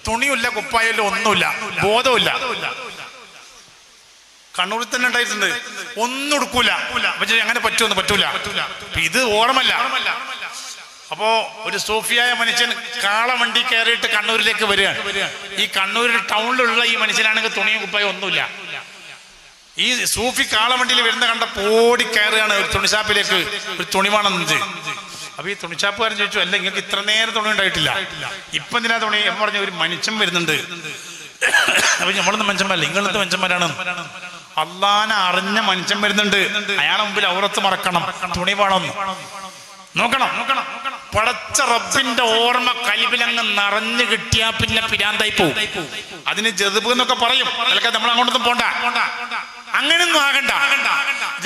തുണിയില്ല, കുപ്പായല്ലോ, ഒന്നുമില്ല, ബോധമില്ല. കണ്ണൂരിൽ തന്നെ ഉണ്ടായിട്ടുണ്ട്. ഒന്നും എടുക്കൂല. പക്ഷേ അങ്ങനെ പറ്റുമെന്ന് പറ്റൂല. ഇത് ഓർമ്മല്ല. അപ്പോ ഒരു സൂഫിയായ മനുഷ്യൻ കാളവണ്ടി കയറിയിട്ട് കണ്ണൂരിലേക്ക് വരികയാണ്. ഈ കണ്ണൂർ ടൗണിലുള്ള ഈ മനുഷ്യനാണെങ്കിൽ തുണിയും കുപ്പായും ഒന്നുമില്ല. ഈ സൂഫി കാളവണ്ടിയിൽ വരുന്ന കണ്ട പോടി കയറുകയാണ് ഒരു തുണിഷാപ്പിലേക്ക്, ഒരു തുണി വേണമെന്ന്. അപ്പൊ ഈ തുണിഷാപ്പുകാരൻ ചോദിച്ചു, അല്ല നിങ്ങൾക്ക് ഇത്ര നേരം തുണി ഉണ്ടായിട്ടില്ല, ഇപ്പൊ എന്തിനാ തുണി? എന്ന് പറഞ്ഞ ഒരു മനുഷ്യൻ വരുന്നുണ്ട്. അപ്പൊ നമ്മളൊന്നും മനുഷ്യന്മാരല്ല, നിങ്ങളെന്ത് മനുഷ്യന്മാരാണ്? അള്ളാനെ അറിഞ്ഞ മനുഷ്യൻ വരുന്നുണ്ട്, അയാളെ മുമ്പിൽ ഔറത്ത് മറക്കണം, തുണി വേണം, നോക്കണം. പടച്ച റബ്ബിന്റെ ഓർമ്മ കൽബിലങ്ങ് നിറഞ്ഞു കിട്ടിയാ പിന്നെ പിരാന്തായി പോവും. അതിന് ജദ്ബ് എന്നൊക്കെ പറയും. അതൊക്കെ നമ്മൾ അങ്ങോട്ടൊന്നും പോണ്ട, അങ്ങനെയൊന്നും ആകണ്ട.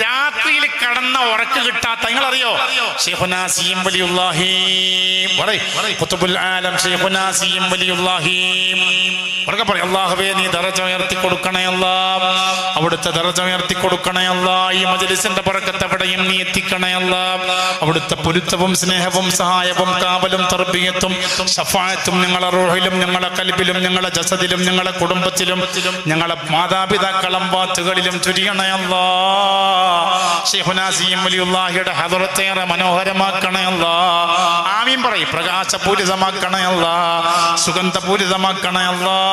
രാത്രിയിൽ കടന്ന ഉറക്ക് കിട്ടാത്ത നിങ്ങളറിയോ? ശൈഖുനാ സീം വലിയുല്ലാഹി ഖുതുബുൽ ആലം ശൈഖുനാ സീം വലിയുല്ലാഹി ഉറക്കെ പറയും, അല്ലാഹുവേ നീ ദറജ ഉയർത്തി കൊടുക്കണേ അല്ലാഹ്, അവിടുത്തെ ദറജ ഉയർത്തി കൊടുക്കണേ അല്ലാഹ്, ഈ മജ്ലിസിന്റെ ബറക്കത്ത് എവിടെയും നീ എത്തിക്കണേ അല്ലാഹ്, അവിടുത്തെ പൊരുത്തവും സ്നേഹവും സഹായവും കാവലും തർബിയത്തും ശഫാഅത്തും ഞങ്ങളെ റൂഹിലും ഞങ്ങളെ കൽബിലും ഞങ്ങളെ ജസദിലും ഞങ്ങളെ കുടുംബത്തിലും ഞങ്ങളെ മാതാപിതാക്കളും വാത്തുകളിലും ചുരിയണേ അല്ലാഹ്. ശൈഖുനാ സീം വലിയുല്ലാഹിയുടെ ഹദറത്തേറെ മനോഹരമാക്കണേ അല്ലാഹ്. ആമീൻ പറയും. പ്രകാശപൂരിതമാക്കണേ അല്ലാഹ്, സുഗന്ധപൂരിതമാക്കണേ അല്ലാഹ്.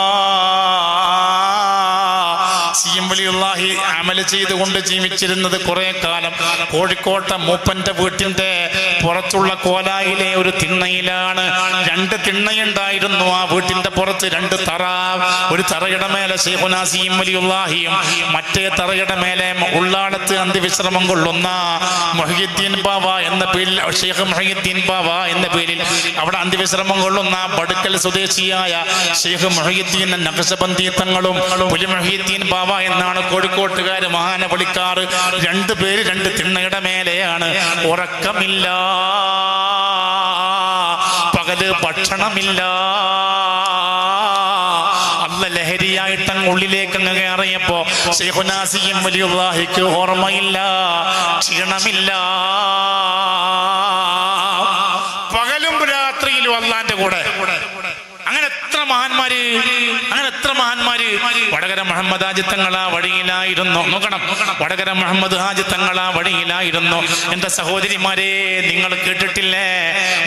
സീം വലിയുല്ലാഹി അമൽ ചെയ്തുകൊണ്ട് ജീവിച്ചിരുന്നത് കുറെ കാലം കോഴിക്കോട്ടെ മൂപ്പന്റെ വീട്ടിന്റെ പുറത്തുള്ള കോലായിലെ ഒരു തിണ്ണയിലാണ്. 2 തിണ്ണയുണ്ടായിരുന്നു ആ വീട്ടിന്റെ പുറത്ത്, 2 തറ. ഒരു തറയുടെ മേലെ ശൈഖുനാ സീം വലിയുല്ലാഹിയും മറ്റേ തറയുടെ മേലെ ഉള്ളാടത്ത് അന്ത്യവിശ്രമം കൊള്ളുന്ന മുഹ്യിദ്ദീൻ ബാവ എന്ന പേരിൽ, ഷെയ്ഖ് മുഹ്യിദ്ദീൻ ബാവ എന്ന പേരിൽ അവിടെ അന്ത്യവിശ്രമം കൊള്ളുന്ന ബടുക്കൽ സ്വദേശിയായ ഷെയ്ഖ് മുഹ്യിദ്ദീൻ നഖ്ശബന്ദി തങ്ങളും പുലി മുഹ്യിദ്ദീൻ ബാവ എന്നാണ് കോഴിക്കോട്ടുകാര് മഹാനെ വിളിക്കാറ്. 2 പേര് 2 തിണ്ണയുടെ മേലെയാണ്. ഉറക്കമില്ല, പകല് ഭക്ഷണമില്ല. അല്ല ലഹരിയായിട്ടങ്ങ് ഉള്ളിലേക്കങ്ങ് കയറിയപ്പോ ശൈഖുനാ സീം വലിയുല്ലാഹിക്ക് ഓർമ്മയില്ല, ക്ഷീണമില്ല. പകലും രാത്രിയിലും അള്ളാന്റെ കൂടെ. അങ്ങനെ എത്ര മഹാന്മാര് വടകര മുഹമ്മദ് ഹാജി തങ്ങൾ ആ വഴിയിലായിരുന്നു. നോക്കണം, വടകര മുഹമ്മദ് ഹാജി തങ്ങൾ ആ വഴിയിലായിരുന്നു. എന്റെ സഹോദരിമാരെ, നിങ്ങൾ കേട്ടിട്ടില്ലേ?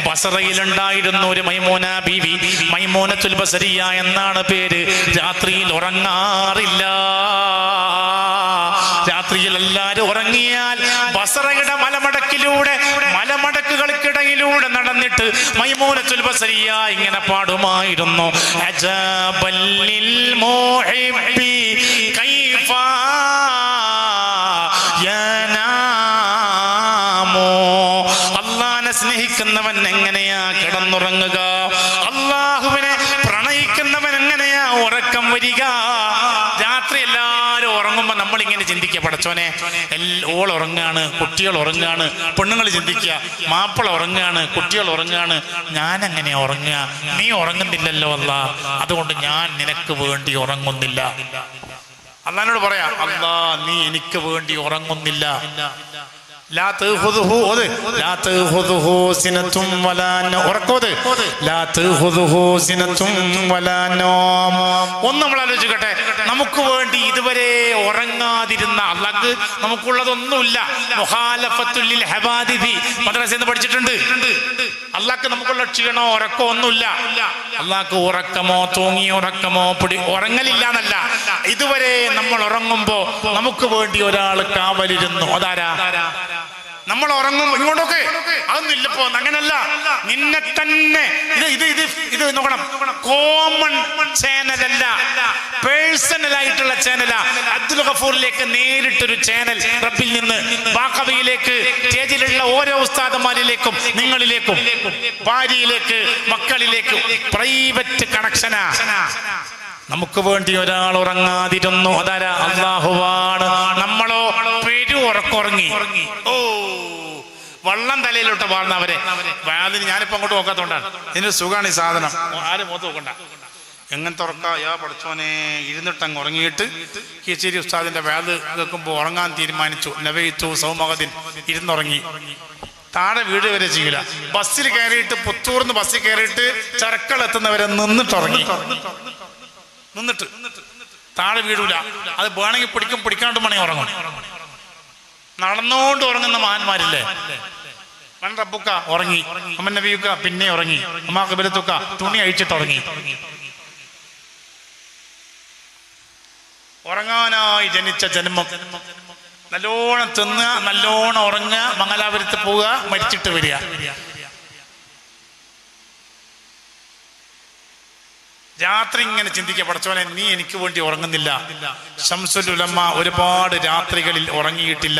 ബസറയിലുണ്ടായിരുന്നു ഒരു മൈമൂന ബീവി, മൈമൂനത്തുൽ ബസരിയ എന്നാണ് പേര്. രാത്രിയിൽ ഉറങ്ങാറില്ല. രാത്രിയിൽ എല്ലാരും ഉറങ്ങിയാൽ ബസറയുടെ മലമടക്കുകൾക്കിടയിലൂടെ നടന്നിട്ട് മൈമൂനത്തുൽ ബസരിയ ഇങ്ങനെ പാടുമായിരുന്നു, അജബല്ലിൽ മുഹിബ്ബി കൈഫ യനാമു. അല്ലാഹുവിനെ സ്നേഹിക്കുന്നവൻ എങ്ങനെയാ കിടന്നുറങ്ങുക? അല്ലാഹുവിനെ പ്രണയിക്കുന്നവൻ എങ്ങനെയാ ഉറക്കം വരിക? രാത്രി എല്ലാവരും ഉറങ്ങുമ്പോൾ നമ്മളിങ്ങനെ ചിന്തിക്കുക, പടച്ചോനെ ഓൾ ഉറങ്ങാണ്, കുട്ടികൾ ഉറങ്ങാണ്. പെണ്ണുങ്ങൾ ചിന്തിക്കുക, മാപ്പിള ഉറങ്ങാണ്, കുട്ടികൾ ഉറങ്ങാണ്, ഞാൻ എങ്ങനെയാ ഉറങ്ങുക? നീ ഉറങ്ങുന്നില്ലല്ലോ അല്ലാ, അതുകൊണ്ട് ഞാൻ നിനക്ക് വേണ്ടി ഉറങ്ങുന്നില്ല. അല്ലാഹുവിനോട് പറയാ, അല്ലാ നീ എനിക്ക് വേണ്ടി ഉറങ്ങുന്നില്ല. ഒന്ന് നമ്മൾ ആലോചിക്കട്ടെ, നമുക്ക് വേണ്ടി ഇതുവരെ ഉറങ്ങാതിരുന്ന അല്ലാഹ് നമുക്കുള്ളതൊന്നുമില്ല. മുഖാലഫത്തുൽ ഹവാദിഥി മദ്രസയിൽ പഠിച്ചിട്ടുണ്ട്. അല്ലാഹ് നമുക്കുള്ള ക്ഷീണോ ഉറക്കോ ഒന്നുമില്ല. അല്ലാഹ് ഉറക്കമോ തൂങ്ങി ഉറക്കമോ ഉറങ്ങലില്ല എന്നല്ല, ഇതുവരെ നമ്മൾ ഉറങ്ങുമ്പോ നമുക്ക് വേണ്ടി ഒരാൾ കാവലിരുന്നു. അതാരാ? നമ്മൾ ഉറങ്ങും ഇങ്ങോട്ടൊക്കെ അതൊന്നും ഇല്ലപ്പോ. അങ്ങനല്ല, നിന്നെ തന്നെ ഇത് നോക്കണം. കോമൺ ചാനലല്ല, പേഴ്സണൽ ആയിട്ടുള്ള ചാനലാ. അബ്ദുൽ ഗഫൂറിലേക്ക് നേരിട്ടൊരു ചാനൽ റബ്ബിൽ നിന്ന് ബാഖവിയിലേക്ക്, സ്റ്റേജിലുള്ള ഓരോ ഉസ്താദന്മാരിലേക്കും നിങ്ങളിലേക്കും ഭാര്യയിലേക്ക് മക്കളിലേക്കും പ്രൈവറ്റ് കണക്ഷനാ. നമുക്ക് വേണ്ടി ഒരാൾ ഉറങ്ങാതിരുന്നു. അതാരാ? അല്ലാഹുവാണ്. നമ്മളോ ഉറങ്ങി. ഓ, വള്ളം തലയിലോട്ട് വാർന്നവരെ അതിന് ഞാനിപ്പോ അങ്ങോട്ട് നോക്കാത്തോണ്ടാണ്. ഇതിന് സുഖമാണ് ഈ സാധനം. ആരും മുഖത്ത് നോക്കണ്ട. എങ്ങനത്തെ ഉറക്കാ? യാ പഠിച്ചോനെ, ഇരുന്നിട്ടങ്ങ് ഉറങ്ങിയിട്ട് കീച്ചേരി ഉസ്താദിന്റെ വേദ് കേൾക്കുമ്പോൾ ഉറങ്ങാൻ തീരുമാനിച്ചു. നവയിത്തു സൗമഹദിൻ, ഇരുന്നുറങ്ങി. താഴെ വീട് വരെ ചെയ്യില്ല. ബസ്സിൽ കയറിയിട്ട്, പുത്തൂർന്ന് ബസ്സിൽ കയറിയിട്ട് ചരക്കൾ എത്തുന്നവരെ നിന്നിട്ടുറങ്ങി. നിന്നിട്ട് താഴെ വീടൂല. അത് വേണമെങ്കിൽ പിടിക്കാണ്ട് വേണമെങ്കിൽ ഉറങ്ങും. നടന്നുകൊണ്ട് ഉറങ്ങുന്ന മഹാന്മാരില്ലേ? മൻ റബ്ബുക ഉറങ്ങി, അമ്മൻ നബിയുക പിന്നെ ഉറങ്ങി, അമ്മാ ഖിബ്ലത്തുക തുണി അഴിച്ചിട്ട് ഉറങ്ങി. ഉറങ്ങാനായി ജനിച്ച ജന്മം. നല്ലോണം തിന്നുക, നല്ലോണം ഉറങ്ങുക, മംഗലാപുരത്ത് പോവുക, മരിച്ചിട്ട് വരിക. രാത്രി ഇങ്ങനെ ചിന്തിക്കുക, പടച്ചോനെ നീ എനിക്ക് വേണ്ടി ഉറങ്ങുന്നില്ല. ശംസുൽ ഉലമ ഒരുപാട് രാത്രികളിൽ ഉറങ്ങിയിട്ടില്ല.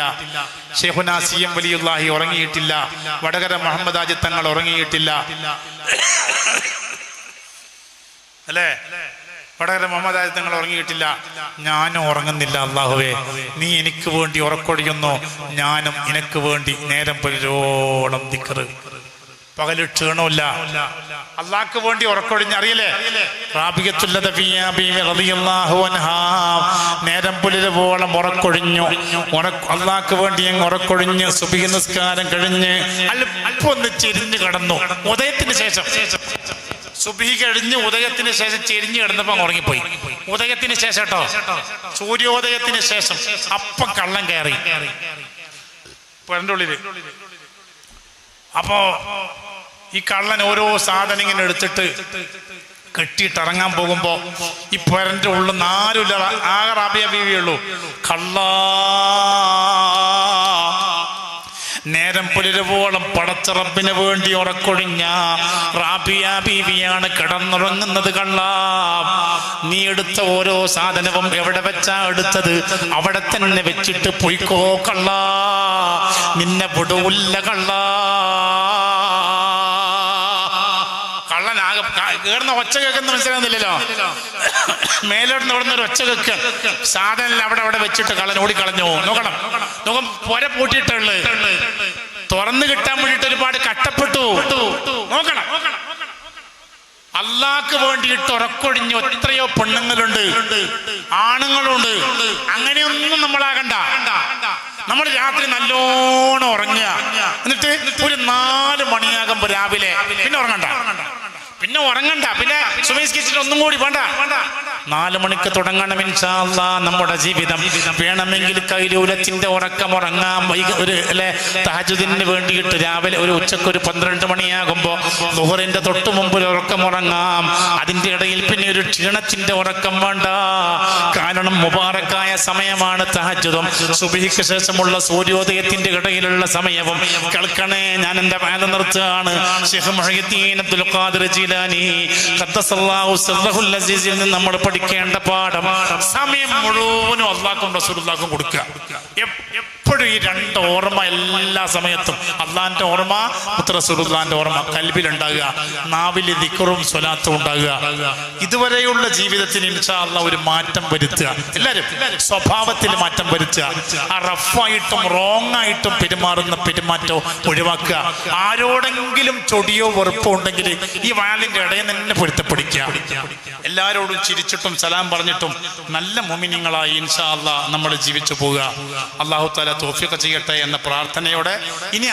ശൈഖുനാ CM വലിയുല്ലാഹി ഉറങ്ങിയിട്ടില്ല. വടകര മുഹമ്മദ് ഹാജി തങ്ങൾ ഉറങ്ങിയിട്ടില്ല, അല്ലേ? വടകര മുഹമ്മദ് ഹാജി തങ്ങൾ ഉറങ്ങിയിട്ടില്ല. ഞാനും ഉറങ്ങുന്നില്ല. അല്ലാഹുവേ നീ എനിക്ക് വേണ്ടി ഉറക്കൊഴിയുന്നു, ഞാനും നിനക്ക് വേണ്ടി നേരം പുലരോളം ദിക്റ്. പകല് ക്ഷീണമില്ല, അള്ളാഹ്ക്ക് വേണ്ടി ഉറക്കൊഴിഞ്ഞ്. അറിയില്ലേ നേരം പുലരുവോളം ഉറക്കൊഴിഞ്ഞു. അള്ളാഹ്ക്ക് വേണ്ടി അങ്ങ് ഉറക്കൊഴിഞ്ഞ് സുബ്ഹി നിസ്കാരം കഴിഞ്ഞ് അല്പം ഒന്ന് ചെരിഞ്ഞു കിടന്നു. ഉദയത്തിന് ശേഷം, സുബ്ഹി കഴിഞ്ഞ് ഉദയത്തിന് ശേഷം ചെരിഞ്ഞു കിടന്നപ്പോ ഉറങ്ങിപ്പോയി. ഉദയത്തിന് ശേഷം കേട്ടോ, സൂര്യോദയത്തിന് ശേഷം അപ്പം കള്ളം കയറി പെരന്റെ ഉള്ളില്. അപ്പോ ഈ കള്ളൻ ഓരോ സാധനം ഇങ്ങനെ എടുത്തിട്ട് കെട്ടിയിട്ട് ഇറങ്ങാൻ പോകുമ്പോ ഈ പെരന്റെ ഉള്ളിൽ ആരുമില്ല, ആകെ റാബിയ ബീവിയുള്ളൂ. കള്ളാ നേരം പുലരുവോളം പടച്ച റബ്ബിന് വേണ്ടി ഉറക്കൊഴിഞ്ഞ റാബിയ ബീവിയാണ് കിടന്നുറങ്ങുന്നത്. കള്ളാ നീ എടുത്ത ഓരോ സാധനവും എവിടെ വെച്ചാ എടുത്തത് അവിടെ തന്നെ വെച്ചിട്ട് പോയിക്കോ കള്ളാ, നിന്നെ വിടൂല്ല കള്ളാ. കള്ളനാകെ കേറുന്ന ഒച്ച കേൾക്കുന്ന മനസ്സിലാകുന്നില്ലല്ലോ. മേലോട്ട് ഇവിടുന്ന് ഒരു ഒച്ച കേൾക്കുക, സാധനം അവിടെ വെച്ചിട്ട് കള്ളൻ ഓടിക്കളഞ്ഞു. നോക്കണം, പൊര പൂട്ടിയിട്ടുള്ളു, തുറന്നു കിട്ടാൻ വേണ്ടിട്ട് ഒരുപാട് കഷ്ടപ്പെട്ടു. നോക്കണം, അള്ളാഹ്ക്ക് വേണ്ടിയിട്ട് ഉറക്കൊഴിഞ്ഞു എത്രയോ പെണ്ണുങ്ങളുണ്ട്, ആണുങ്ങളുണ്ട്. അങ്ങനെയൊന്നും നമ്മളാകണ്ട. നമ്മൾ രാത്രി നല്ലോണം ഉറങ്ങുക, എന്നിട്ട് ഒരു 4 മണിയാകുമ്പോ രാവിലെ പിന്നെ ഉറങ്ങണ്ട, പിന്നെ സുബഹിസ്കരിച്ചിട്ട് ഒന്നും കൂടി വേണ്ട. 4 മണിക്ക് തുടങ്ങണം ഇൻഷാ അല്ലാഹ് നമ്മുടെ ജീവിതം. വേണമെങ്കിൽ കൈലൂലത്തിന്റെ ഉറക്കം ഉറങ്ങാം. ഒരു തഹജ്ജുദിന് വേണ്ടിയിട്ട് രാവിലെ ഒരു ഉച്ചക്ക് ഒരു 12 മണിയാകുമ്പോ ദുഹറിന്റെ തൊട്ട് മുമ്പ് ഒരു ഉറക്കം ഉറങ്ങാം. അതിന്റെ ഇടയിൽ പിന്നെ ഒരു ക്ഷീണത്തിന്റെ ഉറക്കം വേണ്ട. കാരണം മുബാറക്കായ സമയമാണ് തഹജ്ജുദും സുബ്ഹിക്ക് ശേഷമുള്ള സൂര്യോദയത്തിന്റെ ഇടയിലുള്ള സമയവും. കേൾക്കണേ, ഞാൻ എന്റെ വാദം നിർത്തുകയാണ്. ശൈഖ് മുഹയ്യിദ്ദീൻ അബ്ദുൽ ഖാദിർ ജീലാനി ഖദ്ദസല്ലാഹു സിർറഹുൽ അസീസിൽ നിന്ന് നമ്മൾ പഠിക്കേണ്ട പാഠം, സമയം മുഴുവനും അല്ലാഹുവും റസൂലുള്ളാഹിക്കും കൊടുക്കുക. എപ്പോഴും ഈ 2 ഓർമ്മ എല്ലാ സമയത്തും, അള്ളാഹിന്റെ ഓർമ്മ, റസൂലുള്ളാഹിന്റെ ഓർമ്മ കൽബിലുണ്ടാകുക, നാവില് ദിക്റും സ്വലാത്തും ഉണ്ടാകുക. ഇതുവരെയുള്ള ജീവിതത്തിന് ഇൻഷാ അല്ലാഹ് ഒരു മാറ്റം വരുത്തുക. എല്ലാവരും സ്വഭാവത്തിൽ മാറ്റം വരുത്തുക. ആ റഫായിട്ടും റോങ് ആയിട്ടും പെരുമാറുന്ന പെരുമാറ്റം ഒഴിവാക്കുക. ആരോടെങ്കിലും ചൊടിയോ വെറുപ്പോ ഉണ്ടെങ്കിൽ ഈ വാലിന്റെ ഇടയിൽ തന്നെ പൊരുത്തപ്പിടിക്കുക. എല്ലാവരോടും ചിരിച്ചിട്ടും സലാം പറഞ്ഞിട്ടും നല്ല മുഅ്മിനീങ്ങളായി ഇൻഷാ അല്ലാഹ് നമ്മൾ ജീവിച്ചു പോവുക. അല്ലാഹു തആല തൗഫീഖ് ചെയ്യട്ടെ എന്ന പ്രാർത്ഥനയോടെ ഇനി